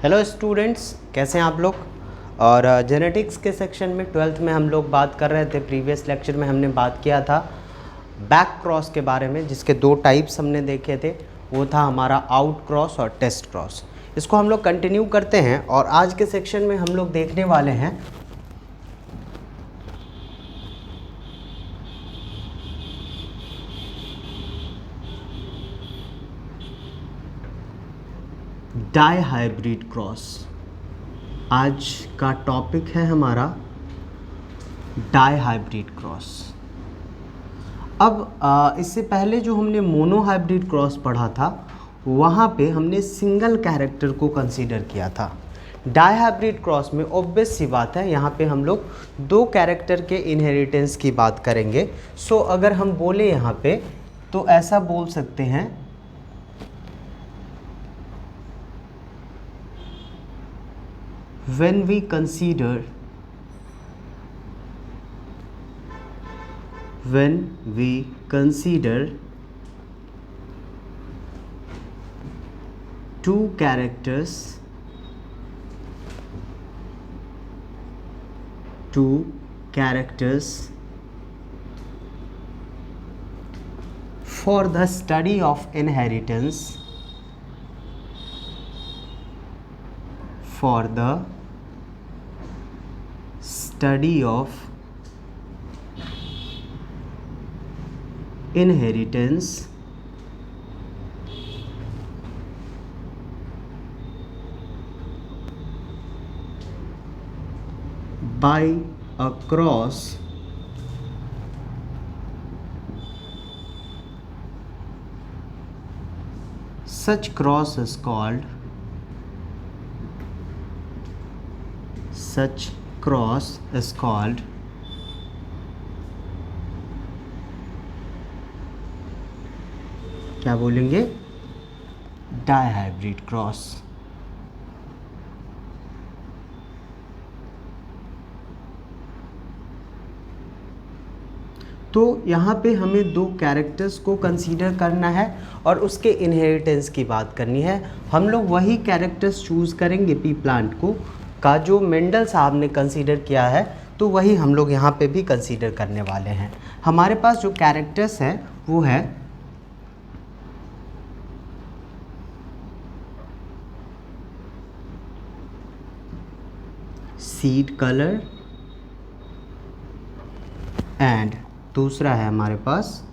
Hello students, कैसे हैं आप लोग। और जेनेटिक्स के सेक्शन में 12th में हम लोग बात कर रहे थे। प्रीवियस लेक्चर में हमने बात किया था बैक क्रॉस के बारे में, जिसके दो टाइप्स हमने देखे थे। वो था हमारा आउट क्रॉस और टेस्ट क्रॉस। इसको हम लोग कंटिन्यू करते हैं और आज के सेक्शन में हम लोग देखने वाले हैं डाई हाइब्रिड क्रॉस। आज का टॉपिक है हमारा डाई हाइब्रिड क्रॉस। अब इससे पहले जो हमने मोनो हाइब्रिड क्रॉस पढ़ा था, वहाँ पे हमने सिंगल कैरेक्टर को कंसीडर किया था। डाई हाइब्रिड क्रॉस में ऑब्वियस सी बात है, यहाँ पे हम लोग दो कैरेक्टर के इनहेरिटेंस की बात करेंगे। सो अगर हम बोले यहाँ पे तो ऐसा बोल सकते हैं, when we consider two characters for the study of inheritance, by a cross such cross is called क्या बोलेंगे, डाई हाइब्रिड क्रॉस। तो यहाँ पे हमें दो कैरेक्टर्स को कंसीडर करना है और उसके इनहेरिटेंस की बात करनी है। हम लोग वही कैरेक्टर्स चूज़ करेंगे पी प्लांट को का जो मेंडल साहब ने कंसीडर किया है, तो वही हम लोग यहाँ पे भी कंसीडर करने वाले हैं। हमारे पास जो कैरेक्टर्स हैं वो है सीड कलर एंड दूसरा है हमारे पास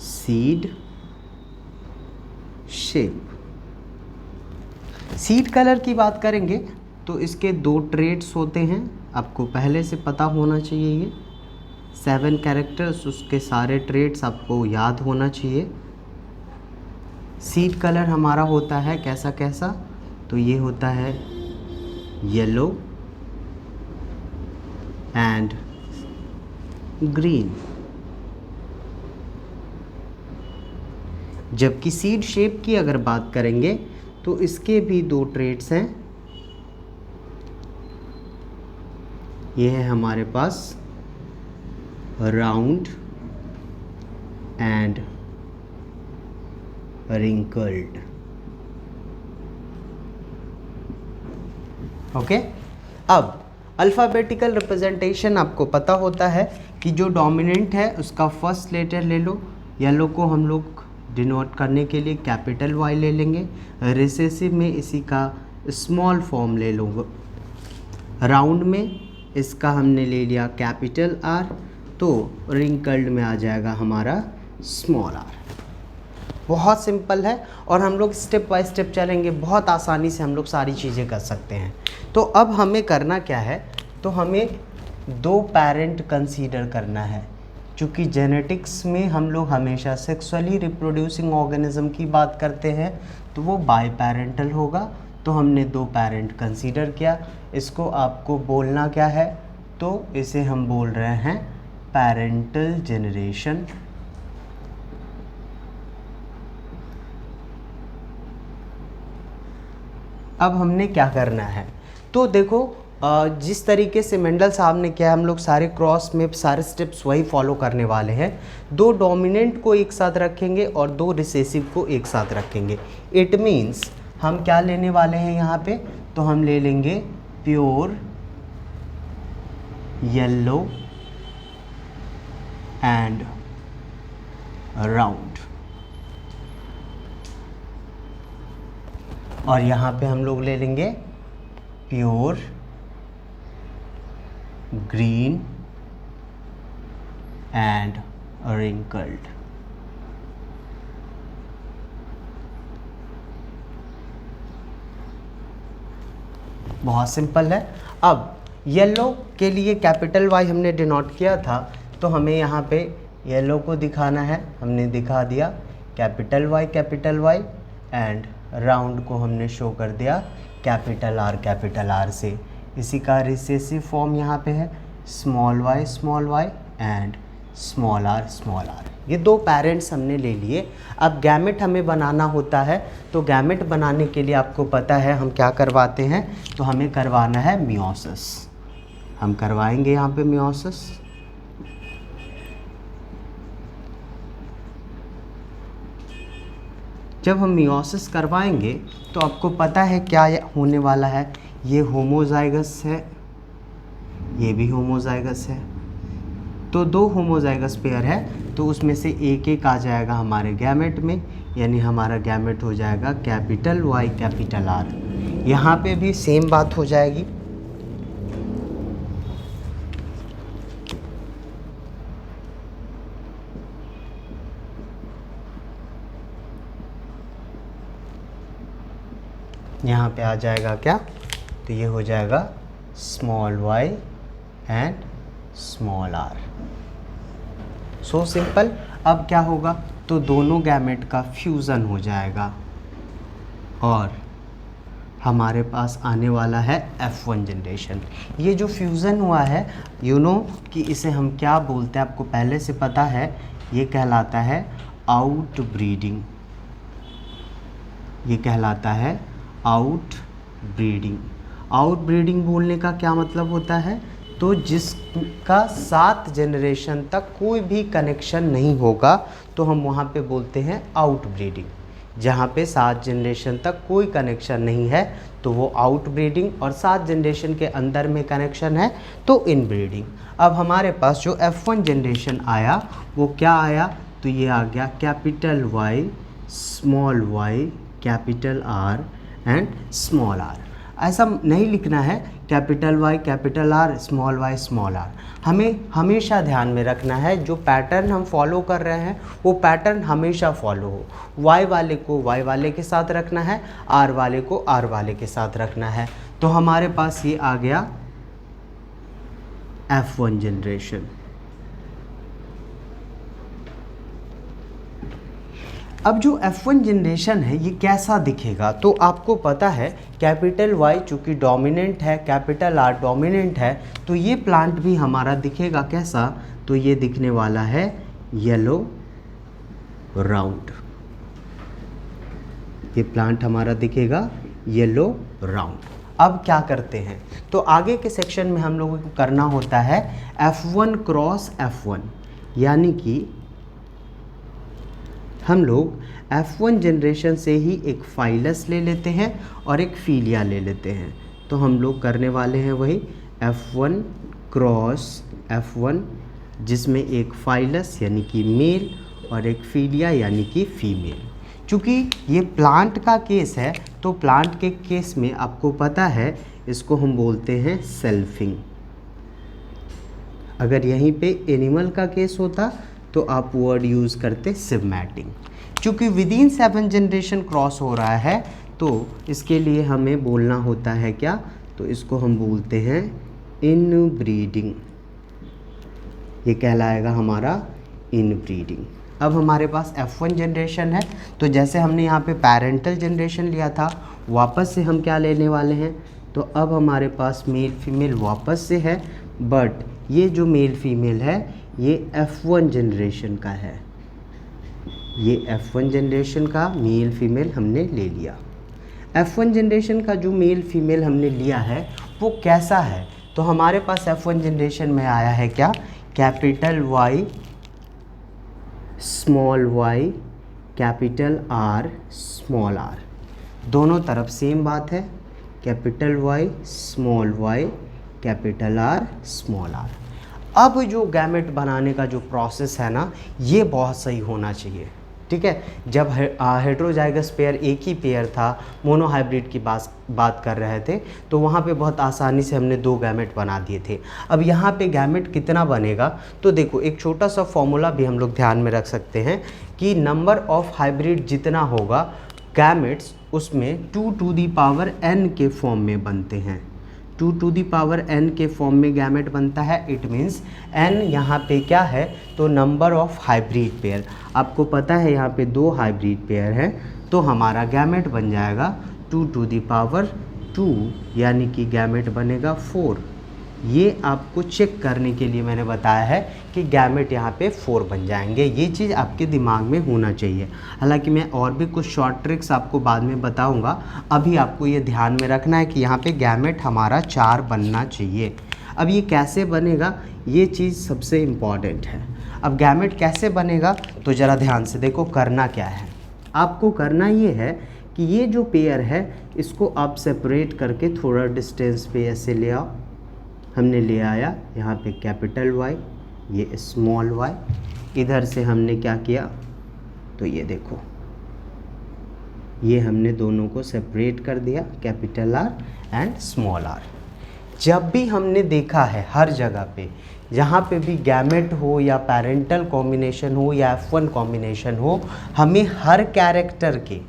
सीड शेप। सीड कलर की बात करेंगे तो इसके दो ट्रेड्स होते हैं, आपको पहले से पता होना चाहिए। ये 7 कैरेक्टर्स, उसके सारे ट्रेड्स आपको याद होना चाहिए। सीड कलर हमारा होता है कैसा कैसा, तो ये होता है येलो एंड ग्रीन। जबकि सीड शेप की अगर बात करेंगे तो इसके भी दो ट्रेड्स हैं। ये है हमारे पास राउंड एंड रिंकल्ड। ओके, अब अल्फ़ाबेटिकल रिप्रेजेंटेशन आपको पता होता है कि जो डोमिनेंट है उसका फर्स्ट लेटर ले लो। येलो को हम लोग डिनोट करने के लिए कैपिटल वाई ले लेंगे। रिसेसिव में इसी का स्मॉल फॉर्म ले लो। राउंड में इसका हमने ले लिया कैपिटल आर, तो रिंकल्ड में आ जाएगा हमारा स्मॉल आर। बहुत सिंपल है और हम लोग स्टेप बाय स्टेप चलेंगे, बहुत आसानी से हम लोग सारी चीज़ें कर सकते हैं। तो अब हमें करना क्या है, तो हमें दो पेरेंट कंसीडर करना है। क्योंकि जेनेटिक्स में हम लोग हमेशा सेक्सुअली रिप्रोड्यूसिंग ऑर्गेनिज्म की बात करते हैं, तो वो बाई पेरेंटल होगा। तो हमने दो पेरेंट कंसीडर किया। इसको आपको बोलना क्या है, तो इसे हम बोल रहे हैं पेरेंटल जेनरेशन। अब हमने क्या करना है, तो देखो जिस तरीके से मेंडल साहब ने किया, हम लोग सारे क्रॉस में सारे स्टेप्स वही फॉलो करने वाले हैं। 2 डोमिनेंट को एक साथ रखेंगे और 2 रिसेसिव को एक साथ रखेंगे। इट मीन्स हम क्या लेने वाले हैं यहाँ पे, तो हम ले लेंगे प्योर येलो एंड राउंड, और यहाँ पे हम लोग ले लेंगे प्योर ग्रीन एंड रिंकल्ड। बहुत सिंपल है। अब येलो के लिए कैपिटल वाई हमने डिनोट किया था, तो हमें यहाँ पे येलो को दिखाना है, हमने दिखा दिया कैपिटल वाई एंड राउंड को हमने शो कर दिया कैपिटल आर से। इसी का रिसेसिव फॉर्म यहाँ पे है small Y and small R. ये 2 पेरेंट्स हमने ले लिए। अब गैमेट हमें बनाना होता है, तो गैमेट बनाने के लिए आपको पता है हम क्या करवाते हैं, तो हमें करवाना है मियोसिस। हम करवाएंगे यहाँ पे मियोसिस। जब हम मियोसिस करवाएंगे तो आपको पता है क्या होने वाला है, ये होमोजाइगस है, ये भी होमोजाइगस है, तो 2 होमोजाइगस पेयर है, तो उसमें से एक आ जाएगा हमारे गैमेट में, यानी हमारा गैमेट हो जाएगा कैपिटल वाई कैपिटल आर। यहाँ पे भी सेम बात हो जाएगी। यहाँ पे आ जाएगा क्या, तो ये हो जाएगा small Y and small R. So simple. अब क्या होगा, तो दोनों गैमेट का फ्यूज़न हो जाएगा और हमारे पास आने वाला है F1 जनरेशन। ये जो फ्यूज़न हुआ है, कि इसे हम क्या बोलते हैं, आपको पहले से पता है, ये कहलाता है आउट ब्रीडिंग। ये कहलाता है आउट ब्रीडिंग। आउट ब्रीडिंग बोलने का क्या मतलब होता है, तो जिसका 7 जनरेशन तक कोई भी कनेक्शन नहीं होगा, तो हम वहाँ पे बोलते हैं आउट ब्रीडिंग। जहाँ पे 7 जनरेशन तक कोई कनेक्शन नहीं है तो वो आउट ब्रीडिंग, और 7 जनरेशन के अंदर में कनेक्शन है तो इन ब्रीडिंग। अब हमारे पास जो F1 जनरेशन आया वो क्या आया, तो ये आ गया capital Y small Y capital R and small R. ऐसा नहीं लिखना है capital Y capital R small Y small R. हमें हमेशा ध्यान में रखना है जो पैटर्न हम फॉलो कर रहे हैं वो पैटर्न हमेशा फॉलो हो। वाई वाले को वाई वाले के साथ रखना है, आर वाले को आर वाले के साथ रखना है। तो हमारे पास ये आ गया F1 जनरेशन। अब जो F1 जनरेशन है ये कैसा दिखेगा, तो आपको पता है कैपिटल वाई चूँकि डोमिनेंट है, कैपिटल आर डोमिनेंट है, तो ये प्लांट भी हमारा दिखेगा कैसा, तो ये दिखने वाला है येलो राउंड। ये प्लांट हमारा दिखेगा येलो राउंड। अब क्या करते हैं, तो आगे के सेक्शन में हम लोगों को करना होता है F1 क्रॉस F1, यानी कि हम लोग F1 जनरेशन से ही एक फाइलस ले लेते हैं और एक फीलिया ले लेते हैं। तो हम लोग करने वाले हैं वही F1 क्रॉस F1, जिसमें एक फाइलस यानी कि मेल और एक फीलिया यानी कि फीमेल। चूँकि ये प्लांट का केस है तो प्लांट के केस में आपको पता है इसको हम बोलते हैं सेल्फिंग। अगर यहीं पे एनिमल का केस होता तो आप वर्ड यूज़ करते सिवमैटिंग। चूँकि विदिन 7 जनरेशन क्रॉस हो रहा है तो इसके लिए हमें बोलना होता है क्या, तो इसको हम बोलते हैं इन ब्रीडिंग। ये कहलाएगा हमारा इन ब्रीडिंग। अब हमारे पास F1 जनरेशन है, तो जैसे हमने यहाँ पे पेरेंटल जनरेशन लिया था वापस से हम क्या लेने वाले हैं, तो अब हमारे पास मेल फीमेल वापस से है, बट ये जो मेल फीमेल है ये F1 जनरेशन का है। ये F1 जनरेशन का मेल फीमेल हमने ले लिया। F1 जनरेशन का जो मेल फीमेल हमने लिया है वो कैसा है, तो हमारे पास F1 जनरेशन में आया है क्या, capital Y small y capital R small r, दोनों तरफ सेम बात है, capital Y small y capital R small r। अब जो गैमेट बनाने का जो प्रोसेस है ना, ये बहुत सही होना चाहिए, ठीक है। जब हेट्रोजाइगस पेयर एक ही पेयर था, मोनोहाइब्रिड की बात कर रहे थे, तो वहाँ पे बहुत आसानी से हमने 2 गैमेट बना दिए थे। अब यहाँ पे गैमेट कितना बनेगा, तो देखो एक छोटा सा फॉर्मूला भी हम लोग ध्यान में रख सकते हैं कि नंबर ऑफ हाइब्रिड जितना होगा गैमेट्स, उसमें 2 टू दी पावर n के फॉर्म में बनते हैं। 2 टू दी पावर n के फॉर्म में गैमेट बनता है। इट मीन्स n यहाँ पे क्या है, तो नंबर ऑफ हाइब्रिड पेयर, आपको पता है यहाँ पे 2 हाइब्रिड पेयर है, तो हमारा गैमेट बन जाएगा 2 टू दी पावर 2, यानी कि गैमेट बनेगा 4। ये आपको चेक करने के लिए मैंने बताया है कि गैमेट यहाँ पे 4 बन जाएंगे, ये चीज़ आपके दिमाग में होना चाहिए। हालांकि मैं और भी कुछ शॉर्ट ट्रिक्स आपको बाद में बताऊंगा, अभी आपको ये ध्यान में रखना है कि यहाँ पे गैमेट हमारा 4 बनना चाहिए। अब ये कैसे बनेगा, ये चीज़ सबसे इम्पॉर्टेंट है। अब गैमेट कैसे बनेगा, तो ज़रा ध्यान से देखो करना क्या है। आपको करना ये है कि ये जो पेयर है इसको आप सेपरेट करके थोड़ा डिस्टेंस पे ऐसे ले आओ। हमने ले आया यहाँ पे कैपिटल Y, ये स्मॉल y, इधर से हमने क्या किया, तो ये देखो ये हमने दोनों को सेपरेट कर दिया, capital R and small r। जब भी हमने देखा है हर जगह पे, जहाँ पे भी गैमेट हो या पेरेंटल कॉम्बिनेशन हो या F1 कॉम्बिनेशन हो, हमें हर कैरेक्टर के,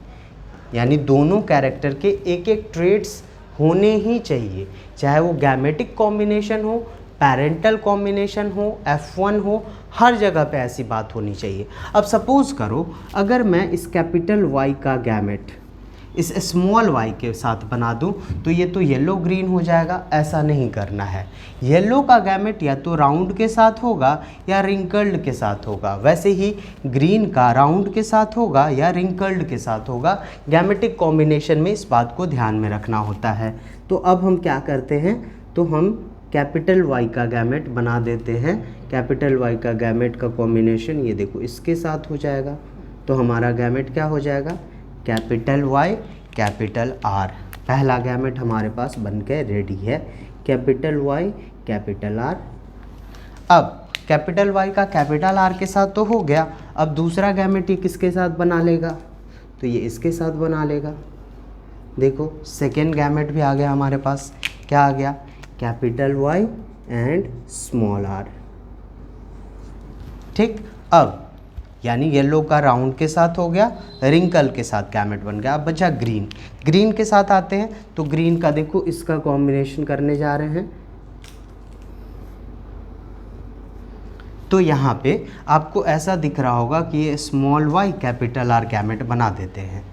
यानी दोनों कैरेक्टर के एक एक ट्रेड्स होने ही चाहिए, चाहे वो गैमेटिक कॉम्बिनेशन हो, पेरेंटल कॉम्बिनेशन हो, F1 हो, हर जगह पे ऐसी बात होनी चाहिए। अब सपोज़ करो अगर मैं इस कैपिटल Y का गैमेट इस स्मॉल y के साथ बना दूं, तो ये तो येलो ग्रीन हो जाएगा, ऐसा नहीं करना है। येलो का गैमेट या तो राउंड के साथ होगा या रिंकल्ड के साथ होगा, वैसे ही ग्रीन का राउंड के साथ होगा या रिंकल्ड के साथ होगा। गैमेटिक कॉम्बिनेशन में इस बात को ध्यान में रखना होता है। तो अब हम क्या करते हैं, तो हम कैपिटल Y का गैमेट बना देते हैं। कैपिटल Y का गैमेट का कॉम्बिनेशन ये देखो इसके साथ हो जाएगा, तो हमारा गैमेट क्या हो जाएगा, कैपिटल Y कैपिटल R। पहला गैमेट हमारे पास बन के रेडी है, कैपिटल Y कैपिटल R। अब कैपिटल Y का कैपिटल R के साथ तो हो गया, अब दूसरा गैमेट ये किसके साथ बना लेगा, तो ये इसके साथ बना लेगा। देखो सेकेंड गैमेट भी आ गया हमारे पास, क्या आ गया, capital Y and small r। ठीक, अब यानी येलो का राउंड के साथ हो गया, रिंकल के साथ गैमेट बन गया। अब बचा ग्रीन, ग्रीन के साथ आते हैं, तो ग्रीन का देखो इसका कॉम्बिनेशन करने जा रहे हैं, तो यहाँ पे आपको ऐसा दिख रहा होगा कि ये small y capital R gamete बना देते हैं,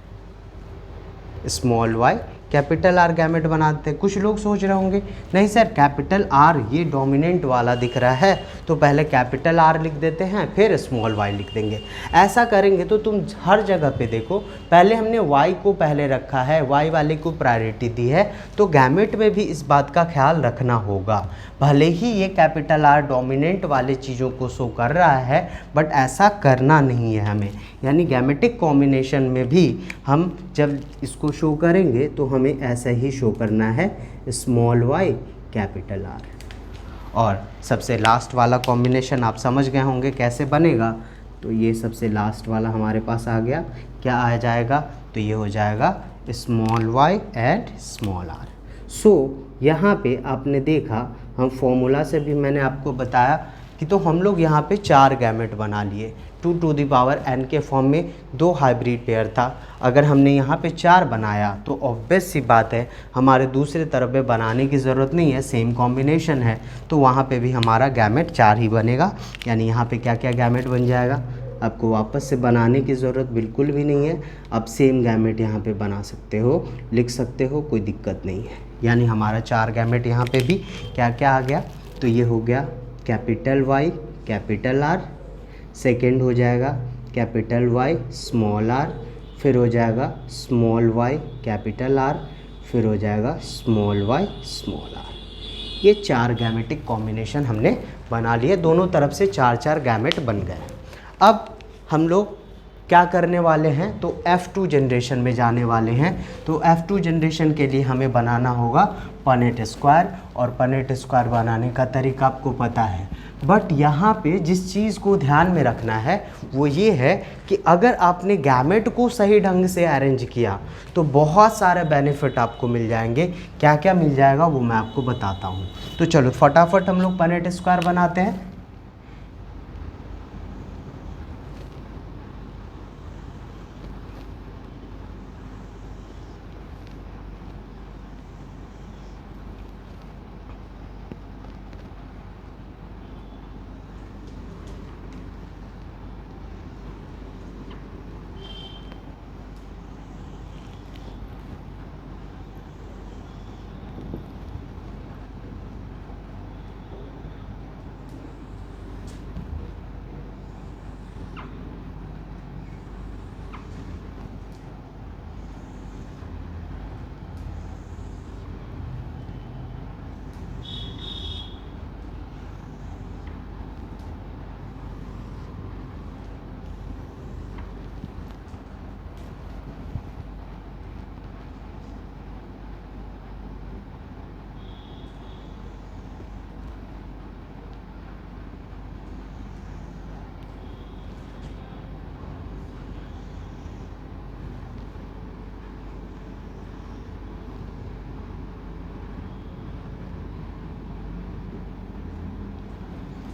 small y capital R gamete बनाते हैं। कुछ लोग सोच रहे होंगे नहीं सर कैपिटल R ये डोमिनेंट वाला दिख रहा है, तो पहले कैपिटल R लिख देते हैं फिर स्मॉल y लिख देंगे। ऐसा करेंगे तो तुम हर जगह पे देखो, पहले हमने y को पहले रखा है, y वाले को प्रायोरिटी दी है, तो गैमेट में भी इस बात का ख्याल रखना होगा। भले ही ये कैपिटल R डोमिनेंट वाले चीज़ों को शो कर रहा है, बट ऐसा करना नहीं है हमें। यानी गैमेटिक कॉम्बिनेशन में भी हम जब इसको शो करेंगे तो हमें ऐसा ही शो करना है, स्मॉल y कैपिटल R। और सबसे लास्ट वाला कॉम्बिनेशन आप समझ गए होंगे कैसे बनेगा, तो ये सबसे लास्ट वाला हमारे पास आ गया, क्या आ जाएगा, तो ये हो जाएगा small y and small r। सो यहाँ पे आपने देखा, हम फॉर्मूला से भी मैंने आपको बताया कि तो हम लोग यहाँ पे 4 गैमेट बना लिए, 2 टू दी पावर n के फॉर्म में 2 हाइब्रिड पेयर था। अगर हमने यहाँ पे 4 बनाया तो ऑब्वियस सी बात है हमारे दूसरे तरफ पे बनाने की ज़रूरत नहीं है, सेम कॉम्बिनेशन है, तो वहाँ पे भी हमारा गैमेट 4 ही बनेगा। यानी यहाँ पे क्या क्या गैमेट बन जाएगा, आपको वापस से बनाने की ज़रूरत बिल्कुल भी नहीं है, आप सेम गैमेट यहाँ पे बना सकते हो, लिख सकते हो, कोई दिक्कत नहीं है। यानी हमारा 4 गैमेट यहाँ पे भी क्या क्या आ गया, तो ये हो गया capital Y capital R, second हो जाएगा कैपिटल Y स्मॉल r, फिर हो जाएगा स्मॉल y कैपिटल R, फिर हो जाएगा स्मॉल y स्मॉल r। ये 4 गैमेटिक कॉम्बिनेशन हमने बना लिए, दोनों तरफ से 4-4 गैमेट बन गए। अब हम लोग क्या करने वाले हैं, तो F2 जनरेशन में जाने वाले हैं। तो F2 जनरेशन के लिए हमें बनाना होगा पनेट स्क्वायर, और पनेट स्क्वायर बनाने का तरीका आपको पता है। बट यहाँ पे जिस चीज़ को ध्यान में रखना है वो ये है कि अगर आपने गैमेट को सही ढंग से अरेंज किया तो बहुत सारे बेनिफिट आपको मिल जाएंगे। क्या क्या मिल जाएगा वो मैं आपको बताता हूँ। तो चलो फटाफट हम लोग पनेट स्क्वायर बनाते हैं।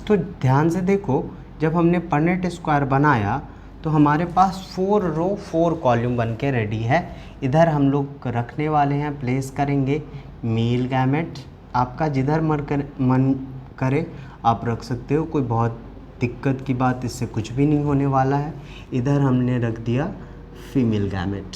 तो ध्यान से देखो, जब हमने पनेट स्क्वायर बनाया तो हमारे पास 4 रो 4 कॉलम बन के रेडी है। इधर हम लोग रखने वाले हैं, प्लेस करेंगे मेल गैमेट। आपका जिधर मन करे आप रख सकते हो, कोई बहुत दिक्कत की बात इससे कुछ भी नहीं होने वाला है। इधर हमने रख दिया फीमेल गैमेट।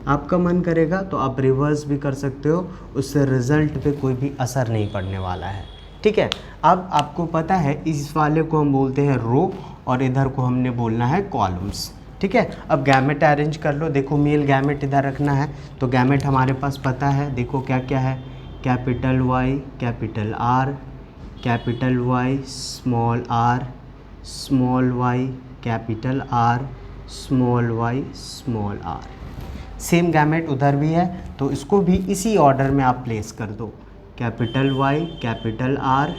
आपका मन करेगा तो आप रिवर्स भी कर सकते हो, उससे रिज़ल्ट पे कोई भी असर नहीं पड़ने वाला है। ठीक है, अब आपको पता है इस वाले को हम बोलते हैं रो और इधर को हमने बोलना है कॉलम्स। ठीक है, अब गैमेट अरेंज कर लो। देखो मेल गैमेट इधर रखना है, तो गैमेट हमारे पास पता है। देखो क्या क्या है, capital Y capital R, capital Y small Y capital R, small Y small R. Same gamete उधर भी है, तो इसको भी इसी ऑर्डर में आप प्लेस कर दो। Capital Y capital R,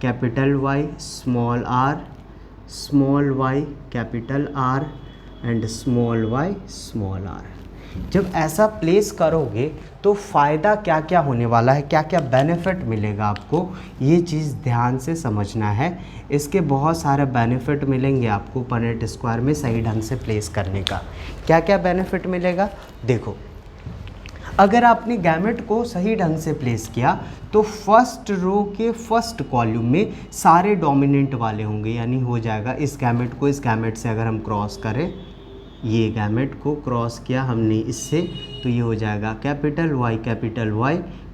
capital Y small Y capital R and small Y small R. जब ऐसा प्लेस करोगे तो फ़ायदा क्या क्या होने वाला है, क्या क्या बेनिफिट मिलेगा आपको, ये चीज़ ध्यान से समझना है। इसके बहुत सारे बेनिफिट मिलेंगे आपको पनेट स्क्वायर में सही ढंग से प्लेस करने का। क्या क्या बेनिफिट मिलेगा, देखो अगर आपने गैमेट को सही ढंग से प्लेस किया तो फर्स्ट रो के फर्स्ट कॉलम में सारे डोमिनेंट वाले होंगे, यानी हो जाएगा इस गैमेट को इस गैमेट से अगर हम क्रॉस करें, ये गैमेट को क्रॉस किया हमने इससे, तो ये हो जाएगा कैपिटल वाई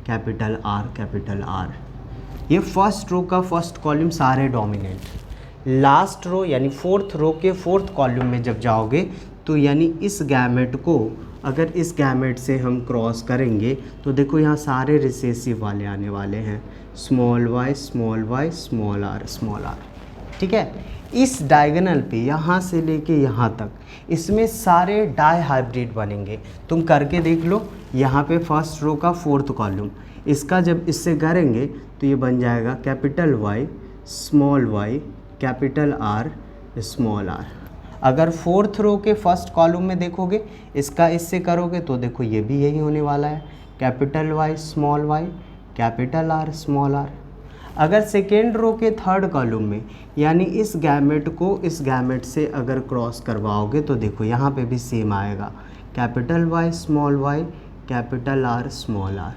कैपिटल आर। ये फर्स्ट रो का फर्स्ट कॉलम सारे डोमिनेंट। लास्ट रो यानी फोर्थ रो के फोर्थ कॉलम में जब जाओगे तो यानी इस गैमेट को अगर इस गैमेट से हम क्रॉस करेंगे तो देखो यहाँ सारे रिसेसिव वाले आने वाले हैं, स्मॉल वाई स्मॉल आर। ठीक है, इस डायगोनल पे यहाँ से लेके यहाँ तक इसमें सारे डाई हाइब्रिड बनेंगे। तुम करके देख लो, यहाँ पे फर्स्ट रो का फोर्थ कॉलम, इसका जब इससे करेंगे तो ये बन जाएगा capital Y capital R small R. अगर फोर्थ रो के फर्स्ट कॉलम में देखोगे, इसका इससे करोगे तो देखो ये भी यही होने वाला है, capital Y capital R small R. अगर सेकेंड रो के थर्ड कॉलम में यानी इस गैमेट को इस गैमेट से अगर क्रॉस करवाओगे तो देखो यहाँ पे भी सेम आएगा, capital Y capital R small R.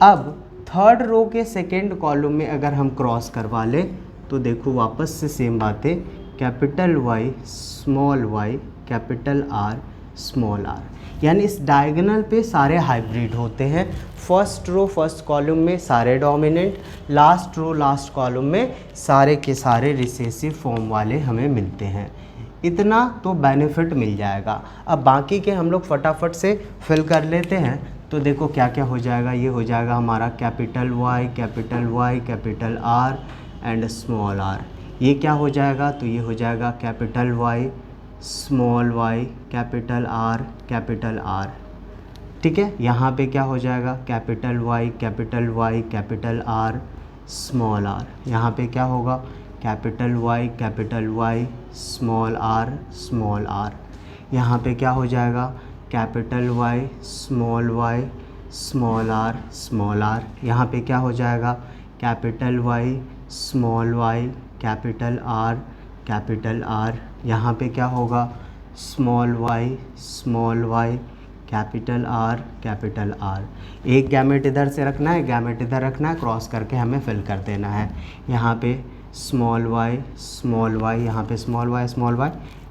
अब थर्ड रो के सेकेंड कॉलम में अगर हम क्रॉस करवा लें तो देखो वापस से सेम बातें, capital Y capital R small R. यानी इस डायगोनल पे सारे हाइब्रिड होते हैं। फर्स्ट रो फर्स्ट कॉलम में सारे dominant, last row last column में सारे के सारे रिसेसिव फॉर्म वाले हमें मिलते हैं। इतना तो बेनिफिट मिल जाएगा। अब बाकी के हम लोग फटाफट से फिल कर लेते हैं तो देखो क्या क्या हो जाएगा, ये हो जाएगा हमारा capital Y capital R and small R. ये क्या हो जाएगा, तो ये हो जाएगा कैपिटल वाई कैपिटल आर। ठीक है, यहाँ पे क्या हो जाएगा capital Y capital R small R. यहाँ पे क्या होगा कैपिटल वाई स्मॉल आर। यहाँ पे क्या हो जाएगा कैपिटल वाई स्मॉल आर। यहाँ पे क्या हो जाएगा कैपिटल वाई कैपिटल आर। यहाँ पे क्या होगा स्मॉल वाई कैपिटल आर। एक गैमेट इधर से रखना है, गैमेट इधर रखना है, क्रॉस करके हमें फिल कर देना है। यहाँ पे स्मॉल वाई, यहाँ पे स्मॉल वाई,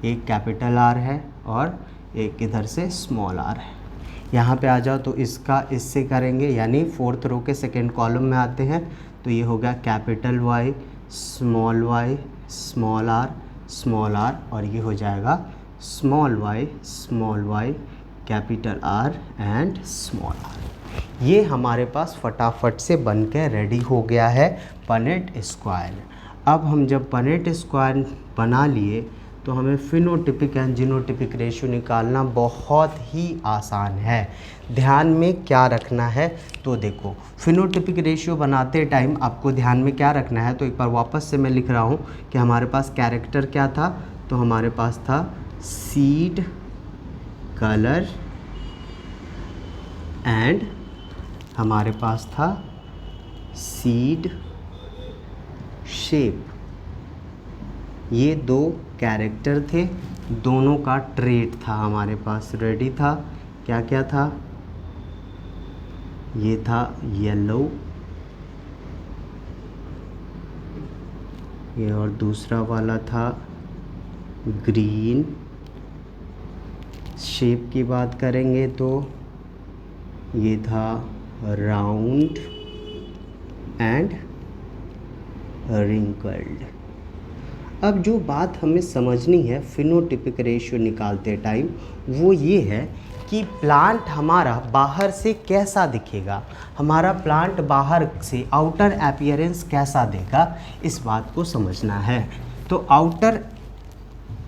एक कैपिटल आर है और एक इधर से स्मॉल आर है। यहाँ पे आ जाओ तो इसका इससे करेंगे, यानी फोर्थ रो के सेकेंड कॉलम में आते हैं, तो ये हो गया कैपिटल वाई स्मॉल आर और ये हो जाएगा small Y capital R and small R. ये हमारे पास फटाफट से बन के रेडी हो गया है पनेट स्क्वायर। अब हम जब पनेट स्क्वायर बना लिए तो हमें फिनोटिपिक एंड जीनोटिपिक रेशियो निकालना बहुत ही आसान है। ध्यान में क्या रखना है, तो देखो फिनोटिपिक रेशियो बनाते टाइम आपको ध्यान में क्या रखना है, तो एक बार वापस से मैं लिख रहा हूँ कि हमारे पास कैरेक्टर क्या था, तो हमारे पास था सीड, कलर एंड हमारे पास था सीड शेप। ये दो कैरेक्टर थे, दोनों का ट्रेट था हमारे पास रेडी था। क्या क्या था, ये था येलो, ये और दूसरा वाला था ग्रीन। शेप की बात करेंगे तो ये था राउंड एंड रिंकल्ड। अब जो बात हमें समझनी है फिनोटिपिक रेशियो निकालते टाइम वो ये है कि प्लांट हमारा बाहर से कैसा दिखेगा, हमारा प्लांट बाहर से आउटर अपीयरेंस कैसा देगा, इस बात को समझना है। तो आउटर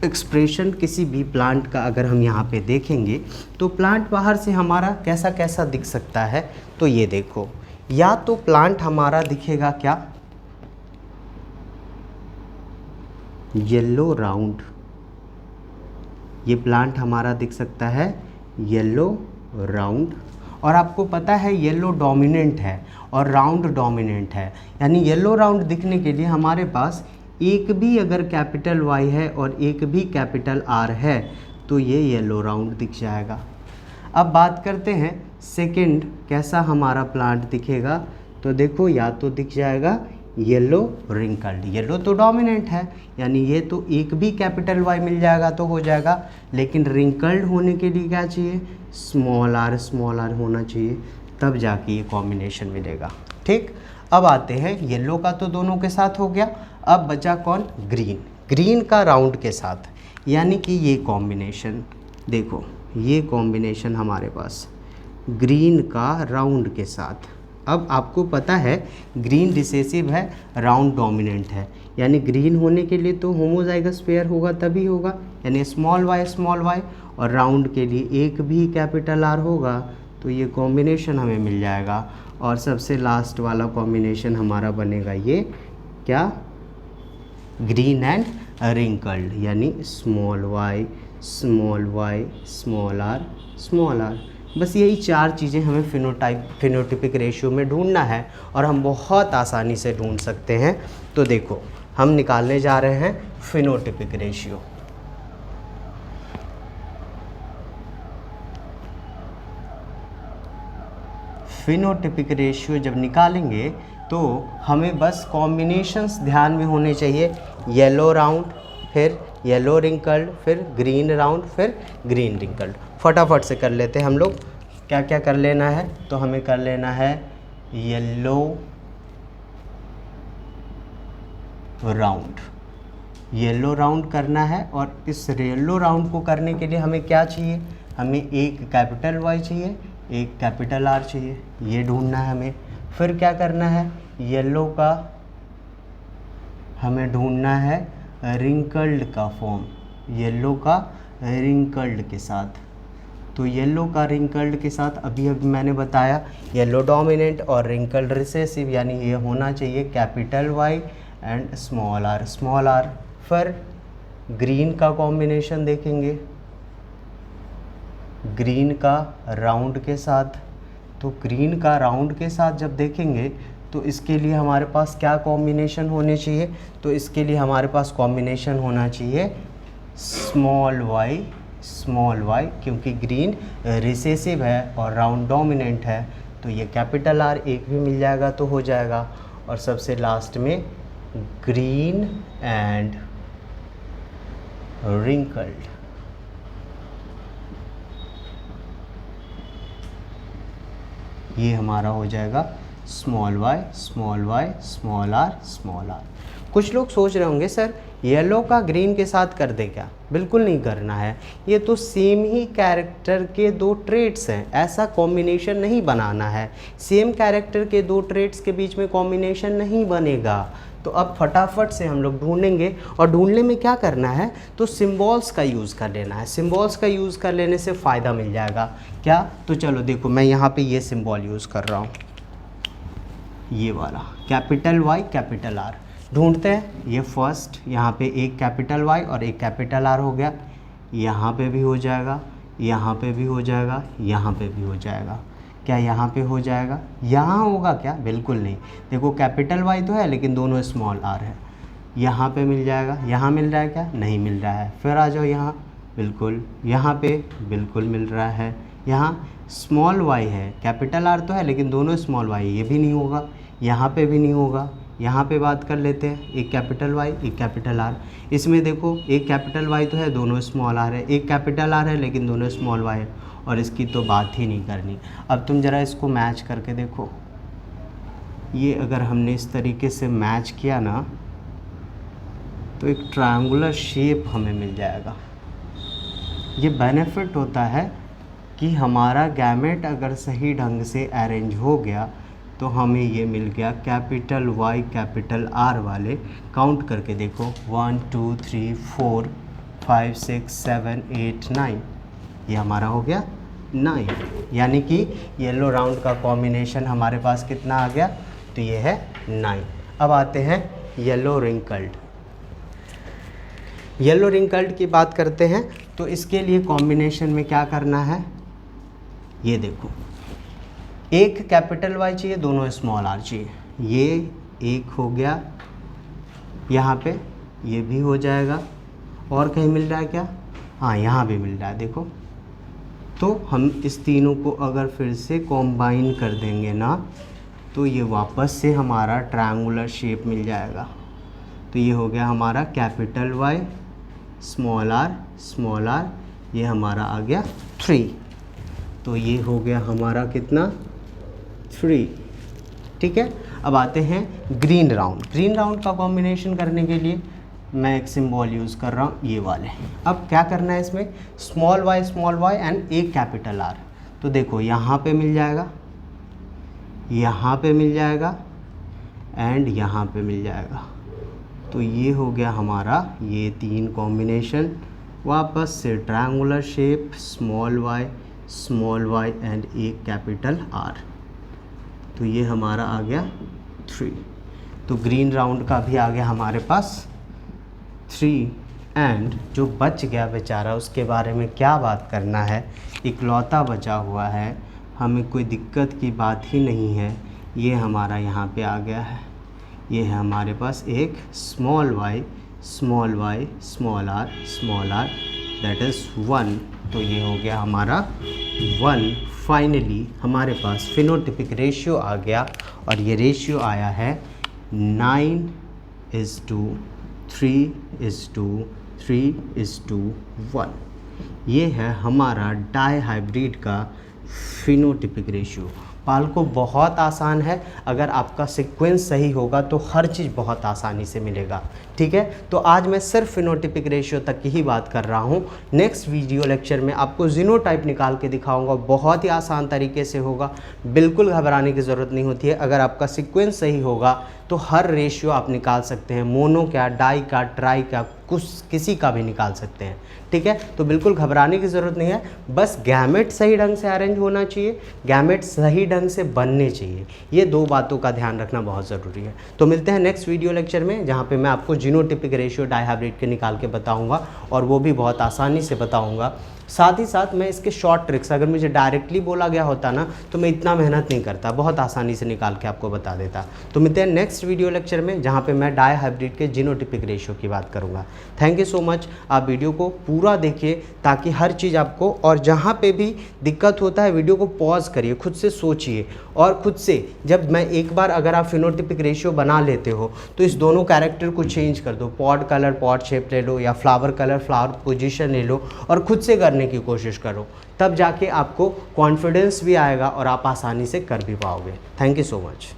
एक्सप्रेशन किसी भी प्लांट का अगर हम यहाँ पे देखेंगे तो प्लांट बाहर से हमारा कैसा कैसा दिख सकता है, तो ये देखो, या तो प्लांट हमारा दिखेगा क्या येलो राउंड, ये प्लांट हमारा दिख सकता है येलो राउंड। और आपको पता है येलो डोमिनेंट है और राउंड डोमिनेंट है, यानी येलो राउंड दिखने के लिए हमारे पास एक भी अगर कैपिटल वाई है और एक भी कैपिटल आर है तो ये येलो राउंड दिख जाएगा। अब बात करते हैं सेकंड कैसा हमारा प्लांट दिखेगा, तो देखो या तो दिख जाएगा येलो रिंकल्ड, येलो तो डोमिनेंट है यानी ये तो एक भी कैपिटल वाई मिल जाएगा तो हो जाएगा, लेकिन रिंकल्ड होने के लिए क्या चाहिए स्मॉल आर होना चाहिए, तब जाके ये कॉम्बिनेशन मिलेगा। ठीक, अब आते हैं येलो का तो दोनों के साथ हो गया, अब बचा कौन ग्रीन, ग्रीन का राउंड के साथ, यानी कि ये कॉम्बिनेशन देखो, ये कॉम्बिनेशन हमारे पास ग्रीन का राउंड के साथ। अब आपको पता है ग्रीन रिसेसिव है, राउंड डोमिनेंट है, यानी ग्रीन होने के लिए तो होमोजाइगस पेयर होगा तभी होगा, यानी स्मॉल वाई और राउंड के लिए एक भी कैपिटल आर होगा, तो ये कॉम्बिनेशन हमें मिल जाएगा। और सबसे लास्ट वाला कॉम्बिनेशन हमारा बनेगा ये क्या ग्रीन एंड रिंकल्ड, यानी स्मॉल वाई स्मॉल आर। बस यही चार चीज़ें हमें फिनोटिपिक रेशियो में ढूंढना है और हम बहुत आसानी से ढूंढ सकते हैं। तो देखो हम निकालने जा रहे हैं फिनोटिपिक रेशियो। फिनोटिपिक रेशियो जब निकालेंगे तो हमें बस कॉम्बिनेशंस ध्यान में होने चाहिए, येलो राउंड फिर येलो रिंकल्ड फिर ग्रीन राउंड फिर ग्रीन रिंकल्ड। फटाफट से कर लेते हैं हम लोग, क्या क्या कर लेना है, तो हमें कर लेना है येलो राउंड करना है। और इस येलो राउंड को करने के लिए हमें क्या चाहिए, हमें एक कैपिटल वाई चाहिए, एक कैपिटल आर चाहिए, ये ढूंढना है हमें। फिर क्या करना है, येलो का हमें ढूंढना है रिंकल्ड का फॉर्म, येलो का रिंकल्ड के साथ। तो येलो का रिंकल्ड के साथ अभी मैंने बताया येलो डोमिनेंट और रिंकल्ड रिसेसिव, यानी ये होना चाहिए capital Y and small R. फिर ग्रीन का कॉम्बिनेशन देखेंगे, ग्रीन का राउंड के साथ। तो ग्रीन का राउंड के साथ जब देखेंगे तो इसके लिए हमारे पास क्या कॉम्बिनेशन होने चाहिए, तो इसके लिए हमारे पास कॉम्बिनेशन होना चाहिए स्मॉल वाई, क्योंकि ग्रीन रिसेसिव है और राउंड डोमिनेंट है, तो ये कैपिटल आर एक भी मिल जाएगा तो हो जाएगा। और सबसे लास्ट में ग्रीन एंड रिंकल्ड, ये हमारा हो जाएगा स्मॉल आर। कुछ लोग सोच रहे होंगे सर येलो का ग्रीन के साथ कर दे क्या? बिल्कुल नहीं करना है, ये तो सेम ही कैरेक्टर के दो ट्रेट्स हैं, ऐसा कॉम्बिनेशन नहीं बनाना है। सेम कैरेक्टर के दो ट्रेट्स के बीच में कॉम्बिनेशन नहीं बनेगा। तो अब फटाफट से हम लोग ढूंढेंगे, और ढूंढने में क्या करना है, तो सिम्बॉल्स का यूज़ कर लेना है। सिम्बॉल्स का यूज़ कर लेने से फ़ायदा मिल जाएगा क्या? तो चलो देखो, मैं यहाँ पे ये सिम्बॉल यूज़ कर रहा हूँ, ये वाला कैपिटल वाई कैपिटल आर। ढूंढते हैं, ये फर्स्ट यहाँ पे एक कैपिटल वाई और एक कैपिटल आर हो गया, यहाँ पे भी हो जाएगा, यहाँ पे भी हो जाएगा, यहाँ पे भी हो जाएगा। क्या यहाँ पे हो जाएगा? यहाँ होगा क्या? बिल्कुल नहीं। देखो कैपिटल वाई तो है लेकिन दोनों स्मॉल आर है, यहाँ पे मिल जाएगा, यहाँ मिल रहा है क्या? नहीं मिल रहा है। फिर आ जाओ यहाँ, बिल्कुल यहाँ पे बिल्कुल मिल रहा है। यहाँ स्मॉल वाई है, कैपिटल आर तो है लेकिन दोनों स्मॉल वाई, ये भी नहीं होगा, यहाँ पे भी नहीं होगा। यहाँ पे बात कर लेते हैं, एक कैपिटल वाई एक कैपिटल आर। इसमें देखो एक कैपिटल वाई तो है, दोनों स्मॉल आर है, एक कैपिटल आर है लेकिन दोनों स्मॉल वाई है, और इसकी तो बात ही नहीं करनी। अब तुम ज़रा इसको मैच करके देखो, ये अगर हमने इस तरीके से मैच किया ना तो एक ट्रायंगुलर शेप हमें मिल जाएगा। ये बेनिफिट होता है कि हमारा गैमेट अगर सही ढंग से अरेंज हो गया तो हमें ये मिल गया कैपिटल वाई कैपिटल आर वाले। काउंट करके देखो, 1 2 3 4 5 6 7 8 9, ये हमारा हो गया 9। यानी कि येलो राउंड का कॉम्बिनेशन हमारे पास कितना आ गया, तो ये है 9। अब आते हैं येलो रिंकल्ड। येलो रिंकल्ड की बात करते हैं, तो इसके लिए कॉम्बिनेशन में क्या करना है, ये देखो, एक कैपिटल वाई चाहिए, दोनों स्मॉल आर चाहिए, ये एक हो गया, यहाँ पे ये भी हो जाएगा, और कहीं मिल रहा है क्या? हाँ, यहाँ भी मिल रहा है, देखो। तो हम इस तीनों को अगर फिर से कॉम्बाइन कर देंगे ना, तो ये वापस से हमारा ट्रायंगुलर शेप मिल जाएगा। तो ये हो गया हमारा कैपिटल वाई स्मॉल आर, ये हमारा आ गया 3। तो ये हो गया हमारा कितना, 3। ठीक है। अब आते हैं ग्रीन राउंड। ग्रीन राउंड का कॉम्बिनेशन करने के लिए मैं एक सिंबल यूज़ कर रहा हूँ, ये वाले। अब क्या करना है इसमें, स्मॉल वाई एंड एक कैपिटल आर। तो देखो यहाँ पे मिल जाएगा, यहाँ पे मिल जाएगा एंड यहाँ पे मिल जाएगा। तो ये हो गया हमारा ये 3 कॉम्बिनेशन, वापस से triangular shape, small Y and एक कैपिटल आर। तो ये हमारा आ गया 3। तो ग्रीन राउंड का भी आ गया हमारे पास 3। एंड जो बच गया बेचारा, उसके बारे में क्या बात करना है, इकलौता बचा हुआ है, हमें कोई दिक्कत की बात ही नहीं है। ये हमारा यहाँ पे आ गया है, ये है हमारे पास एक small Y small R, that is 1। तो ये हो गया हमारा 1। फाइनली हमारे पास फिनोटिपिक रेशियो आ गया, और ये रेशियो आया है 9:3:1। ये है हमारा डाई हाइब्रिड का फिनोटिपिक रेशियो। पालको बहुत आसान है, अगर आपका सीक्वेंस सही होगा तो हर चीज़ बहुत आसानी से मिलेगा। ठीक है, तो आज मैं सिर्फ फिनोटिपिक रेशियो तक की ही बात कर रहा हूँ। नेक्स्ट वीडियो लेक्चर में आपको जीनोटाइप निकाल के दिखाऊंगा, बहुत ही आसान तरीके से होगा, बिल्कुल घबराने की ज़रूरत नहीं होती है। अगर आपका सीक्वेंस सही होगा तो हर रेशियो आप निकाल सकते हैं, मोनो का, डाई का, ट्राई का, कुछ किसी का भी निकाल सकते हैं। ठीक है, तो बिल्कुल घबराने की ज़रूरत नहीं है, बस गैमेट सही ढंग से अरेंज होना चाहिए, गैमेट सही ढंग से बनने चाहिए, ये दो बातों का ध्यान रखना बहुत ज़रूरी है। तो मिलते हैं नेक्स्ट वीडियो लेक्चर में, जहाँ पे मैं आपको जीनोटिपिक रेशियो डायहाइब्रिड के निकाल के बताऊँगा, और वो भी बहुत आसानी से बताऊँगा। साथ ही साथ मैं इसके शॉर्ट ट्रिक्स, अगर मुझे डायरेक्टली बोला गया होता ना तो मैं इतना मेहनत नहीं करता, बहुत आसानी से निकाल के आपको बता देता। तो मिलते हैं नेक्स्ट वीडियो लेक्चर में, जहाँ पे मैं डायहाइब्रिड के जीनोटिपिक रेशियो की बात करूँगा। Thank you so much. आप वीडियो को पूरा देखिए ताकि हर चीज़ आपको, और जहाँ पे भी दिक्कत होता है वीडियो को पॉज करिए, खुद से सोचिए, और खुद से जब मैं एक बार अगर आप फिनोटिपिक रेशियो बना लेते हो तो इस दोनों कैरेक्टर को चेंज कर दो, पॉड कलर पॉड शेप ले लो, या फ्लावर कलर फ्लावर पोजीशन ले लो, और खुद से करने की कोशिश करो, तब जाके आपको कॉन्फिडेंस भी आएगा और आप आसानी से कर भी पाओगे। Thank you so much.